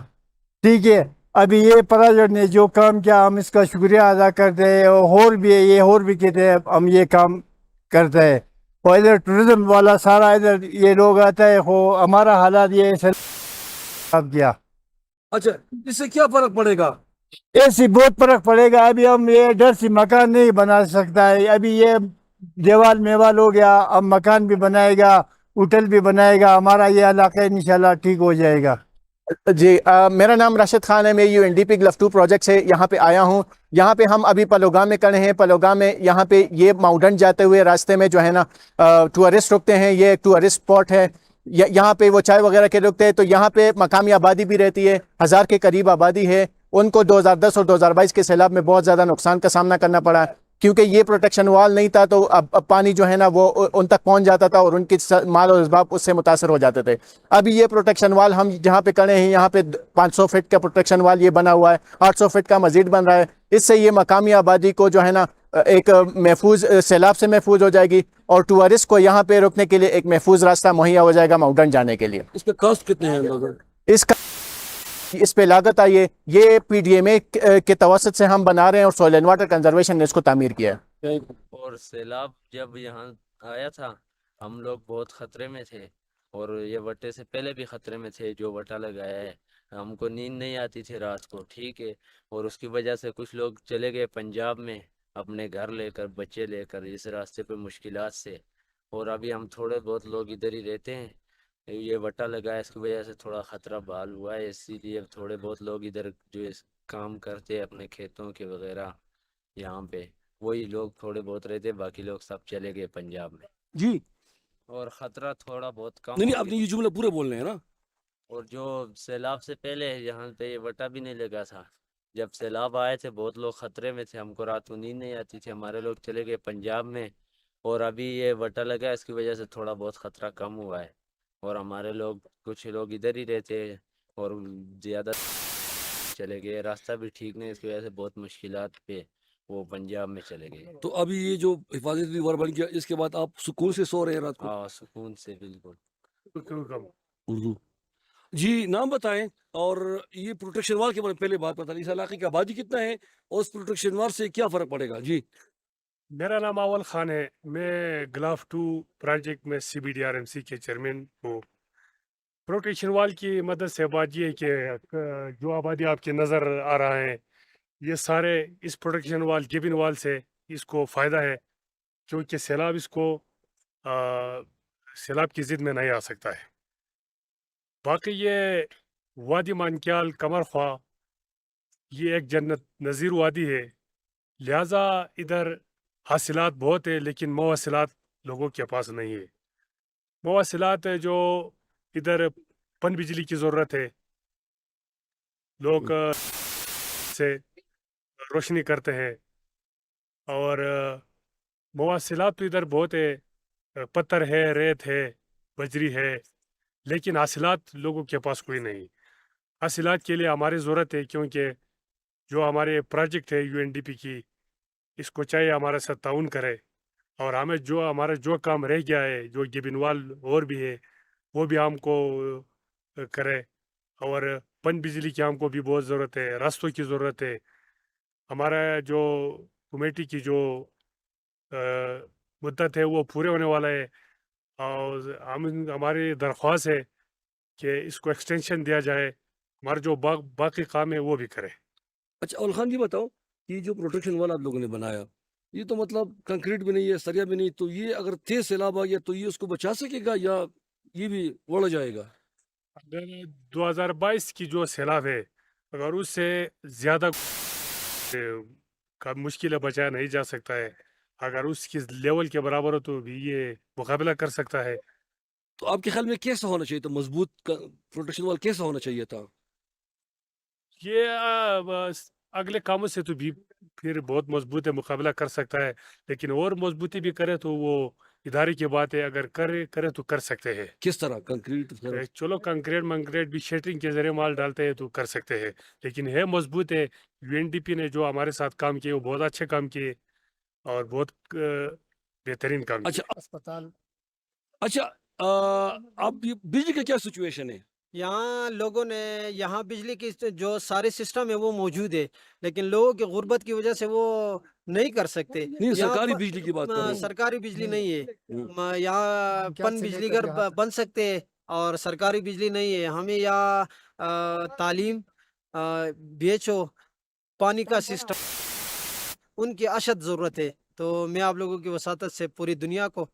ٹھیک ہے، ابھی یہ پروجیکٹ نے جو کام کیا ہم اس کا شکریہ ادا کرتے ہیں، اور بھی ہے یہ اور بھی کہتے ہیں ہم یہ کام کرتے ہیں. اور ادھر ٹورزم والا سارا ادھر یہ لوگ آتا ہے، ہمارا حالات یہ کیا. اچھا، اس سے کیا فرق پڑے گا؟ ایسی بہت فرق پڑے گا. ابھی ہم یہ ڈر سے مکان نہیں بنا سکتا ہے. ابھی یہ دیوال میوال ہو گیا، اب مکان بھی بنائے گا، ہوٹل بھی بنائے گا. ہمارا یہ علاقہ انشاءاللہ ٹھیک ہو جائے گا. جی میرا نام راشد خان ہے. میں UNDP گلف 2 پروجیکٹ سے یہاں پہ آیا ہوں. یہاں پہ ہم ابھی پلوگام میں کھڑے ہیں. پلوگام میں یہاں پہ یہ ماؤنٹن جاتے ہوئے راستے میں جو ہے نا ٹورسٹ رکتے ہیں. یہ ایک ٹورسٹ اسپاٹ ہے. یہاں پہ وہ چائے وغیرہ کے رکتے ہیں. تو یہاں پہ مقامی آبادی بھی رہتی ہے، 1000 کے قریب آبادی ہے. ان کو 2010 اور 2022 کے سیلاب میں بہت زیادہ نقصان کا سامنا کرنا پڑا، کیونکہ یہ پروٹیکشن وال نہیں تھا. تو اب پانی جو ہے نا وہ ان تک پہنچ جاتا تھا اور ان کی مال و اسباب اس سے متاثر ہو جاتے تھے. ابھی یہ پروٹیکشن وال ہم جہاں پہ کھڑے ہیں یہاں پہ 500 فٹ کا پروٹیکشن وال یہ بنا ہوا ہے. 800 فٹ کا مزید بن رہا ہے. اس سے یہ مقامی آبادی کو جو ہے نا ایک محفوظ سیلاب سے محفوظ ہو جائے گی، اور ٹورسٹ کو یہاں پہ رکنے کے لیے ایک محفوظ راستہ مہیا ہو جائے گا ماؤنٹن جانے کے لیے. اس کے کاسٹ کتنے ہیں اندازہ؟ اس پہ لاگت آئی ہے، یہ PDMA کے توسط سے ہم بنا رہے ہیں، اور سوئل اینڈ واٹر کنزرویشن نے اس کو تعمیر کیا ہے. اور سیلاب جب یہاں آیا تھا ہم لوگ بہت خطرے میں تھے، اور یہ وٹے سے پہلے بھی خطرے میں تھے. جو وٹا لگایا ہے ہم کو نیند نہیں آتی تھی رات کو، ٹھیک ہے، اور اس کی وجہ سے کچھ لوگ چلے گئے پنجاب میں اپنے گھر لے کر، بچے لے کر، اس راستے پہ مشکلات سے. اور ابھی ہم تھوڑے بہت لوگ ادھر ہی رہتے ہیں. یہ وٹا لگا ہے، اس کی وجہ سے تھوڑا خطرہ بحال ہوا ہے، اسی لیے تھوڑے بہت لوگ ادھر جو کام کرتے ہیں اپنے کھیتوں کے وغیرہ یہاں پہ، وہی لوگ تھوڑے بہت رہتے، باقی لوگ سب چلے گئے پنجاب میں. جی اور خطرہ تھوڑا بہت کم نہیں ہو آپ نے گیا. یہ جملہ پورے بولنے ہیں نا. اور جو سیلاب سے پہلے یہاں پہ یہ وٹا بھی نہیں لگا تھا، جب سیلاب آئے تھے بہت لوگ خطرے میں تھے، ہم کو رات کو نیند نہیں آتی تھی، ہمارے لوگ چلے گئے پنجاب میں. اور ابھی یہ وٹا لگا، اس کی وجہ سے تھوڑا بہت خطرہ کم ہوا ہے، اور ہمارے لوگ کچھ لوگ ادھر ہی رہتے ہیں، اور زیادہ چلے گئے. راستہ بھی ٹھیک نہیں، اس کی وجہ سے بہت مشکلات پہ وہ پنجاب میں چلے گئے. تو ابھی یہ جو حفاظتی دیوار بن گیا، اس کے بعد آپ سکون سے سو رہے ہیں رات کو؟ ہاں سکون سے، بالکل. اردو جی نام بتائیں، اور یہ پروٹیکشن وال کے بارے میں پہلے بات بتا. اس علاقے کی آبادی کتنا ہے اور اس پروٹیکشن وال سے کیا فرق پڑے گا؟ جی میرا نام اول خان ہے. میں گلاف 2 پروجیکٹ میں CBDRMC کے چیئرمین ہوں. پروٹیکشن وال کی مدد سے بات یہ ہے کہ جو آبادی آپ کے نظر آ رہا ہے، یہ سارے اس پروٹیکشن وال گیبن وال سے اس کو فائدہ ہے، کیونکہ سیلاب اس کو سیلاب کی ضد میں نہیں آ سکتا ہے. باقی یہ وادی مانکیال کمر خواہ یہ ایک جنت نظیر وادی ہے، لہٰذا ادھر حاصلات بہت ہے، لیکن مواصلات لوگوں کے پاس نہیں ہے. مواصلات ہے جو ادھر پن بجلی کی ضرورت ہے، لوگ سے روشنی کرتے ہیں، اور مواصلات تو ادھر بہت ہے، پتھر ہے، ریت ہے، بجری ہے، لیکن حاصلات لوگوں کے پاس کوئی نہیں. حاصلات کے لیے ہماری ضرورت ہے، کیونکہ جو ہمارے پروجیکٹ ہے UNDP کی، اس کو چاہیے ہمارے ساتھ تعاون کرے، اور ہمیں جو ہمارا جو کام رہ گیا ہے، جو گبنوال اور بھی ہے، وہ بھی ہم کو کرے. اور پن بجلی کی ہم کو بھی بہت ضرورت ہے، راستوں کی ضرورت ہے. ہمارا جو کمیٹی کی جو مدت ہے وہ پورے ہونے والا ہے، اور ہماری درخواست ہے کہ اس کو ایکسٹینشن دیا جائے، ہمارا جو باقی کام ہے وہ بھی کرے. اچھا اول خان جی بتاؤ، یہ جو پروٹیکشن وال آپ لوگوں نے بنایا، یہ تو مطلب کنکریٹ بھی نہیں ہے، سریا بھی نہیں، تو یہ اگر تیز سیلاب آ گیا تو یہ اس کو بچا سکے گا یا یہ بھی اڑ جائے گا؟ اگر 2022 کی جو سیلاب ہے، اگر اس سے زیادہ کا مشکل ہے، بچایا نہیں جا سکتا ہے، अगर उसकी लेवल के बराबर हो तो भी ये मुकाबला कर सकता है। तो आपके ख्याल में कैसा होना चाहिए था, मजबूत प्रोटेक्शन वाल कैसा होना चाहिए था? ये बस अगले कामों से तो भी फिर बहुत मजबूत है, मुकाबला कर सकता है, लेकिन और मजबूती भी करे तो वो इदारे की बात है। अगर करे करे तो कर सकते हैं। किस तरह कंक्रीट चलो कंक्रीट मंक्रीट भी शेटरिंग के जरिए माल डालते हैं तो कर सकते हैं, लेकिन है मजबूत है। यूएनडीपी ने जो हमारे साथ काम किए वो बहुत अच्छे काम किए और बहुत बेहतरीन काम किए। अच्छा अस्पताल अच्छा, अब ये बिजली का क्या सिचुएशन है? यहाँ लोगों ने यहाँ बिजली की जो सारे सिस्टम है वो मौजूद है, लेकिन लोगों की गुर्बत की वजह से वो नहीं कर सकते। नहीं, यहाँ सरकारी पर बिजली की बात कर रहा हूँ। सरकारी बिजली नहीं है। हम्म। यहाँ पंचायत पन से बिजली लेकर घर यहाँ तक। बन सकते हैं और सरकारी बिजली नहीं है। हमें यहाँ तालीम, बीएचओ, पानी का सिस्टम उनकी अशद ज़रूरत है। तो मैं आप लोगों की वसातत से पूरी दुनिया को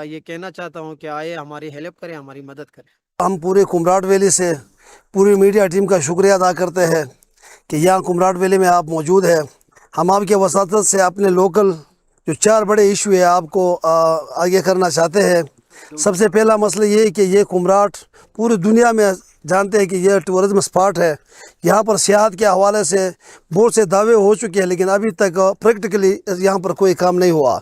ये कहना चाहता हूँ कि आए हमारी हेल्प करें, हमारी मदद करें। हम पूरे कुमराट वैली से पूरी मीडिया टीम का शुक्रिया अदा करते हैं कि यहाँ कुमराट वैली में आप मौजूद हैं। हम आपके वसातत से अपने लोकल जो 4 बड़े इशू है आपको आगे करना चाहते हैं। सबसे पहला मसला ये है कि ये कुमराट पूरी दुनिया में जानते हैं कि यह टूरिज़म स्पॉट है। यहाँ पर सियाहत के हवाले से बहुत से दावे हो चुके हैं, लेकिन अभी तक प्रैक्टिकली यहाँ पर कोई काम नहीं हुआ।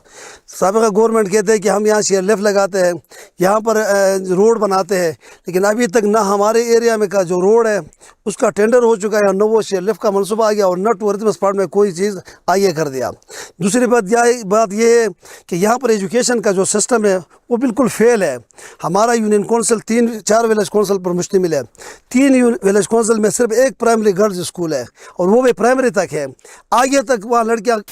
साबिक़ा गवर्नमेंट कहते हैं कि हम यहाँ चेयर लिफ्ट लगाते हैं, यहाँ पर रोड बनाते हैं, लेकिन अभी तक ना हमारे एरिया में का जो रोड है उसका टेंडर हो चुका है और न वो चेयर लिफ्ट का मनसूबा आ गया और न टूरिज़म स्पॉट में कोई चीज़ आगे कर दिया। दूसरी बात यह है कि यहाँ पर एजुकेशन का जो सिस्टम है वो बिल्कुल फेल है। हमारा यूनियन कौंसिल 3-4 विलेज कौंसिल पर मुश्तमिल है। 3 विलेज कौंसिल में सिर्फ एक प्राइमरी गर्ल्स स्कूल है और वो भी प्राइमरी तक है। आगे तक वहाँ लड़कियाँ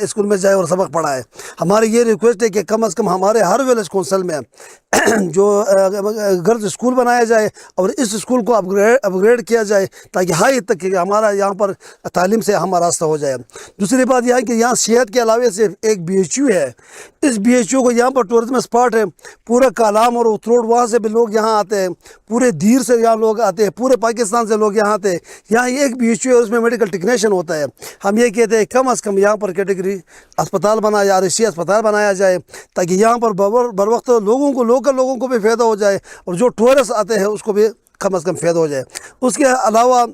स्कूल में जाए और सबक पढ़ाए। हमारी ये रिक्वेस्ट है कि कम से कम हमारे हर विलेज कौंसिल में जो गर्ल्स स्कूल बनाया जाए और इस स्कूल को अपग्रेड किया जाए ताकि हाई तक कि हमारा यहाँ पर तालीम से हमारा रास्ता हो जाए। दूसरी बात यह है कि यहाँ सेहत के अलावे से एक BHU है। इस BHU को यहाँ पर टूरिज्म स्पॉट है। पूरा कालाम और उतरोड वहाँ से भी लोग यहाँ आते हैं, पूरे धीर से यहाँ लोग आते हैं, पूरे पाकिस्तान से लोग यहाँ आते हैं। यहाँ एक BHU है, उसमें मेडिकल टेक्नीशियन होता है। हम ये कहते हैं कम से कम यहाँ पर कैटेगरी अस्पताल बनाया, RSC अस्पताल बनाया जाए ताकि यहाँ पर बर वक्त लोगों को, लोकल लोगों को भी फ़ायदा हो जाए और जो टूरिस्ट आते हैं उसको भी कम से कम फ़ायदा हो जाए। उसके अलावा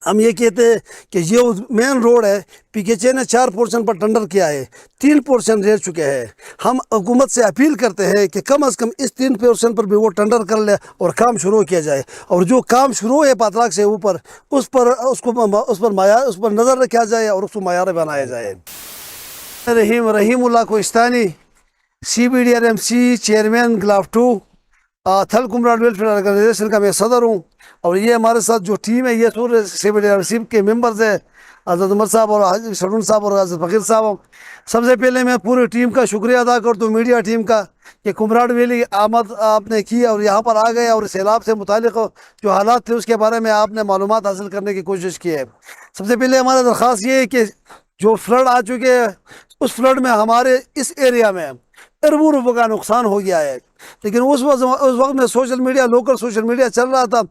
हम ये कहते हैं कि ये मेन रोड है, PKJ ने 4 पोर्शन पर टेंडर किया है, 3 पोर्शन रह चुके हैं। हम हुकूमत से अपील करते हैं कि कम से कम इस 3 पोर्शन पर भी वो टेंडर कर ले और काम शुरू किया जाए और जो काम शुरू है पातलाक से ऊपर उस पर नज़र रखा जाए और उसको मायार बनाया जाए। रहीमुल्लाह कोहिस्तानी, CBDRMC चेयरमैन ग्लाफ 2 थल कुमराट वेलफेयर ऑर्गेनाइजेशन का मैं सदर हूँ और ये हमारे साथ जो टीम है ये पूरे CBDRMC के मेंबर्स हैं, हज़रत उमर साहब और हाजी शरून साहब और हज़रत फ़कीर साहब। सबसे पहले मैं पूरी टीम का शुक्रिया अदा करता हूँ, मीडिया टीम का, कि कुमराट वैली आमद आपने की और यहाँ पर आ गए और सैलाब से मुतालिक जो हालात थे उसके बारे में आपने मालूमात हासिल करने की कोशिश की है। सबसे पहले हमारा दरख्वास्त ये है कि जो फ्लड आ चुके हैं उस फ्लड में हमारे इस एरिया में अरबों रुपये का नुकसान हो गया है, लेकिन उस वक्त में लोकल सोशल मीडिया चल रहा था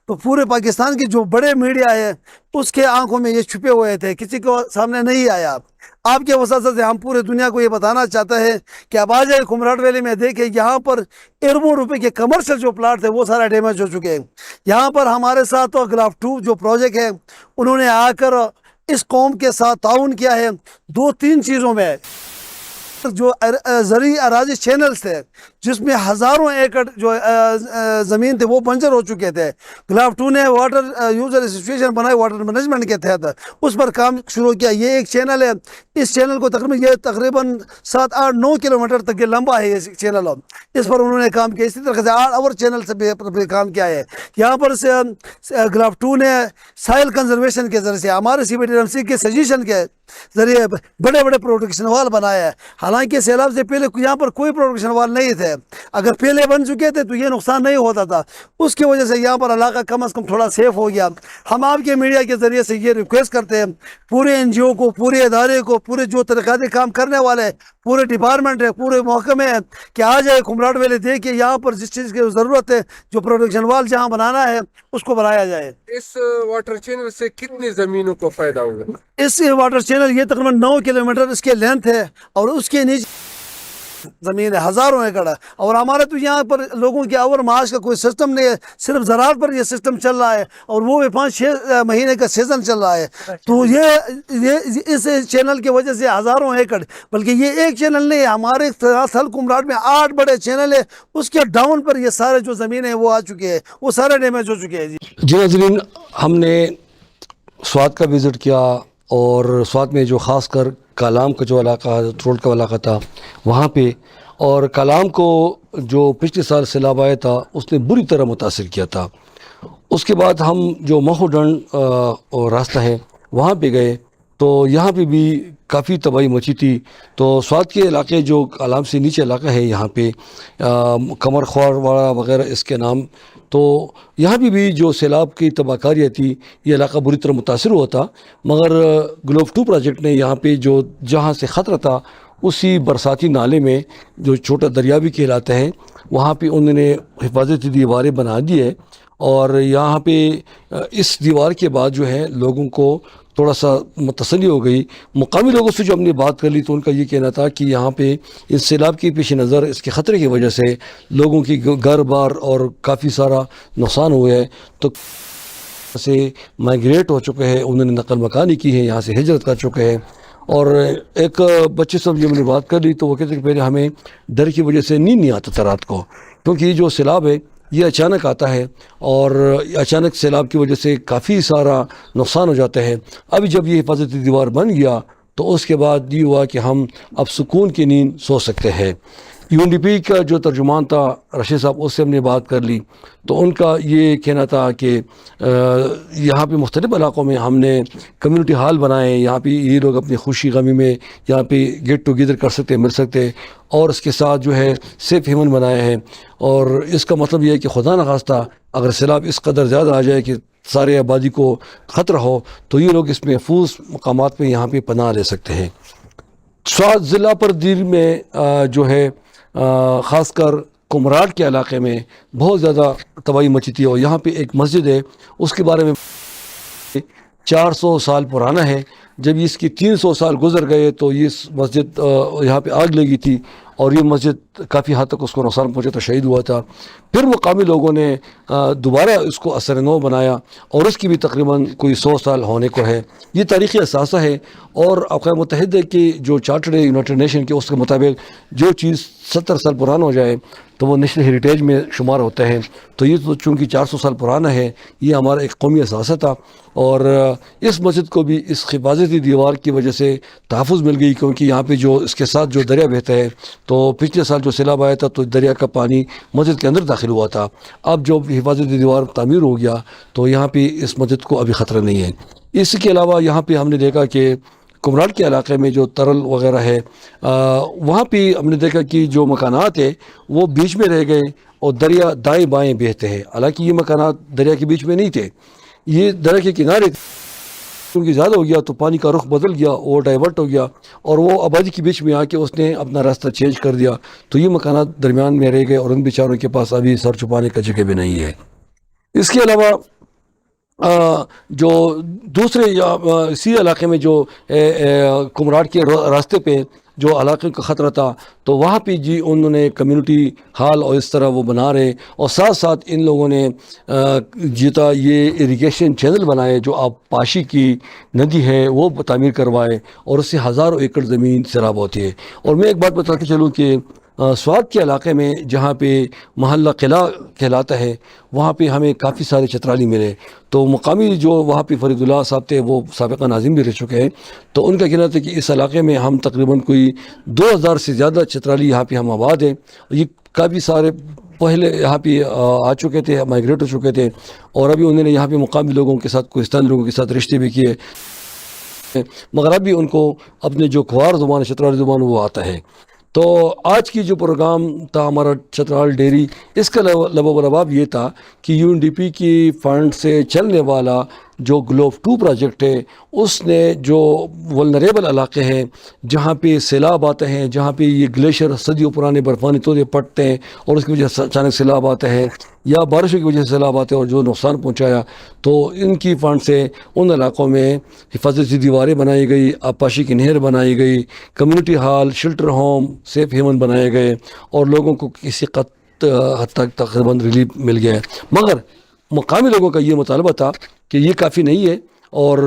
तो पूरे पाकिस्तान की जो बड़े मीडिया है उसके आंखों में ये छुपे हुए थे, किसी को सामने नहीं आया। आपके वसात से हम पूरे दुनिया को ये बताना चाहते हैं कि अब आ जाए कुमराट वैली में देखें, यहाँ पर अरबों रुपए के कमर्शियल जो प्लाट थे वो सारा डैमेज हो चुके हैं। यहाँ पर हमारे साथ तो ग्लाफ 2 जो प्रोजेक्ट है उन्होंने आकर इस कौम के साथ ताउन किया है 2-3 चीज़ों में। जो ज़री अराजी चैनल्स थे जिसमें हज़ारों एकड़ जो ज़मीन थे वो बंजर हो चुके थे। ग्लाफ 2 ने वाटर यूज़र एसोसिएशन बनाई वाटर मैनेजमेंट के तहत, उस पर काम शुरू किया। ये एक चैनल है, इस चैनल को तकरीबन 7-8-9 किलोमीटर तक ये लंबा है। ये चैनल इस पर उन्होंने काम किया। इसी तरह से 8 और चैनल से भी काम किया है। यहाँ पर से ग्लाफ 2 ने साइल कंजर्वेशन के ज़रिए से हमारे CBDRMC के सजेशन के ज़रिए बड़े बड़े प्रोटेक्शन वाल बनाए हैं। हालांकि सैलाब से पहले यहाँ पर कोई प्रोटेक्शन वाल नहीं थे। اگر پہلے بن چکے تھے تو یہ نقصان نہیں ہوتا تھا. اس کی وجہ سے یہاں پر علاقہ کم از کم تھوڑا سیف ہو گیا. ہم آپ کے میڈیا کے ذریعے سے یہ ریکویسٹ کرتے ہیں پورے این جی او کو, پورے ادارے کو, پورے جو ترقیاتی کام کرنے والے ہیں, پورے ڈپارٹمنٹ ہے, پورے محکمے ہیں, کہ آ جائے کمراٹ ویلی دیکھیے یہاں پر جس چیز کی ضرورت ہے, جو پروٹیکشن وال جہاں بنانا ہے اس کو بنایا جائے. اس واٹر چینل سے کتنی زمینوں کو فائدہ ہوگا؟ اس واٹر چینل یہ تقریباً 9 کلومیٹر اس کے لینتھ ہے اور اس کے نیچے زمین ہے, ہزاروں ایکڑ ہے. اور ہمارے تو یہاں پر لوگوں کے اور معاش کا کوئی سسٹم نہیں ہے, صرف زراعت پر یہ سسٹم چل رہا ہے, اور وہ بھی 5-6 مہینے کا سیزن چل رہا ہے. تو یہ اس چینل کی وجہ سے ہزاروں ایکڑ, بلکہ یہ ایک چینل نہیں ہے, ہمارے تھل کمراٹ میں 8 بڑے چینل ہے, اس کے ڈاؤن پر یہ سارے جو زمینیں وہ آ چکے ہیں, وہ سارے ڈیمیج ہو چکے ہیں. جی ناظرین, ہم نے سوات کا وزٹ کیا اور سوات میں جو خاص کر کالام کا جو علاقہ, روڈ کا علاقہ تھا وہاں پہ, اور کالام کو جو پچھلے سال سیلاب آیا تھا اس نے بری طرح متاثر کیا تھا. اس کے بعد ہم جو مہو ڈنڈ راستہ ہے وہاں پہ گئے تو یہاں پہ بھی کافی تباہی مچی تھی. تو سوات کے علاقے جو کالام سے نیچے علاقہ ہے یہاں پہ کمر خوار واڑہ وغیرہ اس کے نام, تو یہاں بھی جو سیلاب کی تباہ کاریاں تھی یہ علاقہ بری طرح متاثر ہوا تھا. مگر گلوب 2 پروجیکٹ نے یہاں پہ جو جہاں سے خطرہ تھا اسی برساتی نالے میں جو چھوٹا دریا بھی کہلاتا ہے وہاں پہ انہوں نے حفاظتی دیواریں بنا دی ہے, اور یہاں پہ اس دیوار کے بعد جو ہے لوگوں کو تھوڑا سا تسلی ہو گئی. مقامی لوگوں سے جو ہم نے بات کر لی تو ان کا یہ کہنا تھا کہ یہاں پہ اس سیلاب کے پیش نظر اس کے خطرے کی وجہ سے لوگوں کی گھر بار اور کافی سارا نقصان ہوا ہے, تو سے مائگریٹ ہو چکے ہیں, انہوں نے نقل مکانی کی ہے, یہاں سے ہجرت کر چکے ہیں. اور ایک بچے سے جب ہم نے بات کر لی تو وہ کہتے ہیں کہ پہلے ہمیں ڈر کی وجہ سے نیند نہیں آتا تھا رات کو, کیونکہ یہ جو سیلاب ہے یہ اچانک آتا ہے اور اچانک سیلاب کی وجہ سے کافی سارا نقصان ہو جاتا ہے. ابھی جب یہ حفاظتی دیوار بن گیا تو اس کے بعد یہ ہوا کہ ہم اب سکون کی نیند سو سکتے ہیں. یو این ڈی پی کا جو ترجمان تھا رشید صاحب, اس سے ہم نے بات کر لی تو ان کا یہ کہنا تھا کہ یہاں پہ مختلف علاقوں میں ہم نے کمیونٹی ہال بنائے, یہاں پہ یہ لوگ اپنی خوشی غمی میں یہاں پہ گیٹ ٹوگیدر کر سکتے, مل سکتے, اور اس کے ساتھ جو ہے سیف ہیون بنائے ہیں. اور اس کا مطلب یہ ہے کہ خدا نخواستہ اگر سیلاب اس قدر زیادہ آ جائے کہ سارے آبادی کو خطرہ ہو تو یہ لوگ اس محفوظ مقامات میں یہاں پہ پناہ لے سکتے ہیں. سوات ضلع پر دیر میں جو ہے خاص کر کمراٹ کے علاقے میں بہت زیادہ تباہی مچی تھی, اور یہاں پہ ایک مسجد ہے اس کے بارے میں 400 سال پرانا ہے. جب اس کی 300 سال گزر گئے تو یہ مسجد یہاں پہ آگ لگی تھی اور یہ مسجد کافی حد تک اس کو نقصان پہنچا تھا, شہید ہوا تھا. پھر مقامی لوگوں نے دوبارہ اس کو اثر نو بنایا اور اس کی بھی تقریباً کوئی 100 سال ہونے کو ہے. یہ تاریخی اثاثہ ہے, اور اقوام متحدہ کی جو چارٹر ہے یونائٹڈ نیشن کے اس کے مطابق جو چیز 70 سال پرانا ہو جائے تو وہ نیشنل ہیریٹیج میں شمار ہوتا ہے. تو یہ تو چونکہ 400 سال پرانا ہے, یہ ہمارا ایک قومی اثاثہ تھا, اور اس مسجد کو بھی اس حفاظتی دیوار کی وجہ سے تحفظ مل گئی, کیونکہ یہاں پہ جو اس کے ساتھ جو دریا بہتا ہے تو پچھلے سال جو سیلاب آیا تھا تو دریا کا پانی مسجد کے اندر داخل ہوا تھا. اب جو حفاظتی دیوار تعمیر ہو گیا تو یہاں پہ اس مسجد کو ابھی خطرہ نہیں ہے. اس کے علاوہ یہاں پہ ہم نے دیکھا کہ کمراٹ کے علاقے میں جو ترل وغیرہ ہے وہاں پہ ہم نے دیکھا کہ جو مکانات ہیں وہ بیچ میں رہ گئے اور دریا دائیں بائیں بہتے ہیں. حالانکہ یہ مکانات دریا کے بیچ میں نہیں تھے, یہ دریا کے کنارے کیونکہ زیادہ ہو گیا تو پانی کا رخ بدل گیا اور ڈائیورٹ ہو گیا, اور وہ آبادی کے بیچ میں آ کے اس نے اپنا راستہ چینج کر دیا. تو یہ مکانات درمیان میں رہ گئے اور ان بیچاروں کے پاس ابھی سر چھپانے کا جگہ بھی نہیں ہے. اس کے علاوہ جو دوسرے اسی علاقے میں جو کمراٹ کے راستے پہ جو علاقے کا خطرہ تھا تو وہاں پہ جی انہوں نے کمیونٹی ہال اور اس طرح وہ بنا رہے, اور ساتھ ساتھ ان لوگوں نے جیتا یہ اریگیشن چینل بنائے جو آپ پاشی کی ندی ہے وہ تعمیر کروائے, اور اس سے ہزاروں ایکڑ زمین سیراب ہوتی ہے. اور میں ایک بات بتا کے چلوں کہ سوات کے علاقے میں جہاں پہ محلہ قلعہ کہلاتا ہے وہاں پہ ہمیں کافی سارے چترالی ملے. تو مقامی جو وہاں پہ فرید اللہ صاحب تھے وہ سابقہ ناظم بھی رہ چکے ہیں, تو ان کا کہنا تھا کہ اس علاقے میں ہم تقریباً کوئی 2000 سے زیادہ چترالی یہاں پہ ہم آباد ہیں. یہ کافی سارے پہلے یہاں پہ آ چکے تھے, مائگریٹ ہو چکے تھے, اور ابھی انہوں نے یہاں پہ مقامی لوگوں کے ساتھ کوہستانی لوگوں کے ساتھ رشتے بھی کیے, مگر ابھی ان کو اپنے جو کھوار زبان چترالی زبان وہ آتا ہے. تو آج کی جو پروگرام تھا ہمارا چترال ڈیری، اس کا لب و لباب یہ تھا کہ UNDP کی فنڈ سے چلنے والا جو گلوب 2 پروجیکٹ ہے، اس نے جو ولنریبل علاقے ہیں جہاں پہ سیلاب آتے ہیں، جہاں پہ یہ گلیشیئر صدیوں پرانے برفانی تودے پٹتے ہیں اور اس کی وجہ سے اچانک سیلاب آتے ہیں یا بارشوں کی وجہ سے سیلاب آتے ہیں اور جو نقصان پہنچایا، تو ان کی فنڈ سے ان علاقوں میں حفاظتی دیواریں بنائی گئی، آبپاشی کی نہر بنائی گئی، community hall, shelter home, safe haven بنائے گئے اور لوگوں کو کسی حد تک تقریباً ریلیف مل گیا ہے۔ مگر مقامی لوگوں کا یہ مطالبہ تھا کہ یہ کافی نہیں ہے اور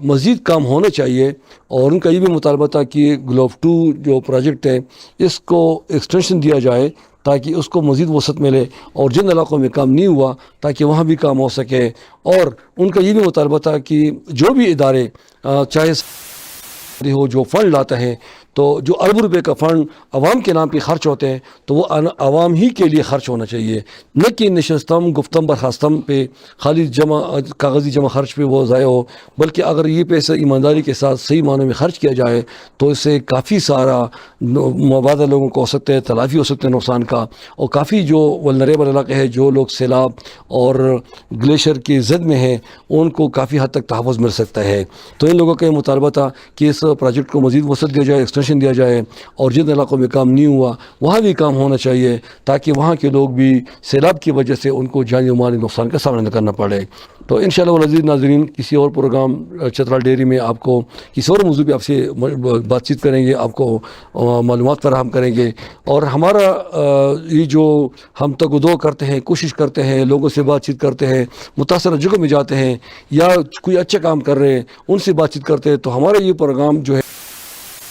مزید کام ہونا چاہیے، اور ان کا یہ بھی مطالبہ تھا کہ گلوب 2 جو پروجیکٹ ہے اس کو ایکسٹینشن دیا جائے تاکہ اس کو مزید وسعت ملے، اور جن علاقوں میں کام نہیں ہوا تاکہ وہاں بھی کام ہو سکے۔ اور ان کا یہ بھی مطالبہ تھا کہ جو بھی ادارے چاہے ہو جو فنڈ لاتا ہے، تو جو ارب روپے کا فنڈ عوام کے نام پہ خرچ ہوتے ہیں تو وہ عوام ہی کے لیے خرچ ہونا چاہیے، نہ کہ نشستم گفتم برخاستم پہ خالی کاغذی جمع خرچ پہ وہ ضائع ہو، بلکہ اگر یہ پیسہ ایمانداری کے ساتھ صحیح معنوں میں خرچ کیا جائے تو اس سے کافی سارا مبادلہ لوگوں کو ہو سکتا ہے، تلافی ہو سکتے ہیں نقصان کا، اور کافی جو ولنریبل علاقے ہیں، جو لوگ سیلاب اور گلیشیئر کی زد میں ہیں، ان کو کافی حد تک تحفظ مل سکتا ہے۔ تو ان لوگوں کا یہ مطالبہ تھا کہ اس پروجیکٹ کو مزید وسعت دیا جائے، ایکسٹینشن دیا جائے، اور جن علاقوں میں کام نہیں ہوا وہاں بھی کام ہونا چاہیے تاکہ وہاں کے لوگ بھی سیلاب کی وجہ سے ان کو جانی و مالی نقصان کا سامنا نہ کرنا پڑے۔ تو انشاءاللہ والعزیز ناظرین، کسی اور پروگرام چترال ڈیری میں آپ کو کسی اور موضوع پہ آپ سے بات چیت کریں گے، آپ کو معلومات فراہم کریں گے، اور ہمارا یہ جو ہم تگ و دو کرتے ہیں، کوشش کرتے ہیں، لوگوں سے بات چیت کرتے ہیں، متاثرہ جگہوں میں جاتے ہیں یا کوئی اچھا کام کر رہے ہیں ان سے بات چیت کرتے ہیں، تو ہمارا یہ پروگرام جو ہے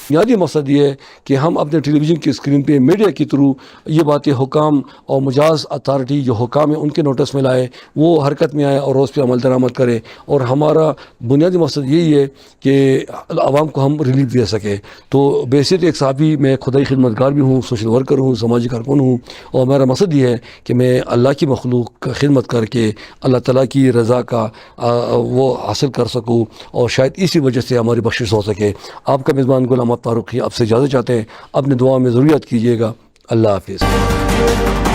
بنیادی مقصد یہ ہے کہ ہم اپنے ٹیلی ویژن کی اسکرین پہ میڈیا کے تھرو یہ باتیں حکام اور مجاز اتھارٹی جو حکام ہیں ان کے نوٹس میں لائے، وہ حرکت میں آئے اور اس پہ عمل درآمد کرے، اور ہمارا بنیادی مقصد یہی ہے کہ عوام کو ہم ریلیف دے سکیں۔ تو بحیثیت ایک صحافی میں خدائی خدمتگار بھی ہوں، سوشل ورکر ہوں، سماجی کارکن ہوں، اور میرا مقصد یہ ہے کہ میں اللہ کی مخلوق کا خدمت کر کے اللہ تعالیٰ کی رضا کا وہ حاصل کر سکوں، اور شاید اسی وجہ سے ہماری بخشش ہو سکے۔ آپ کا میزبان غلام فاروقی آپ سے اجازت چاہتے ہیں، اپنے دعا میں ضرور یاد کیجیے گا۔ اللہ حافظ۔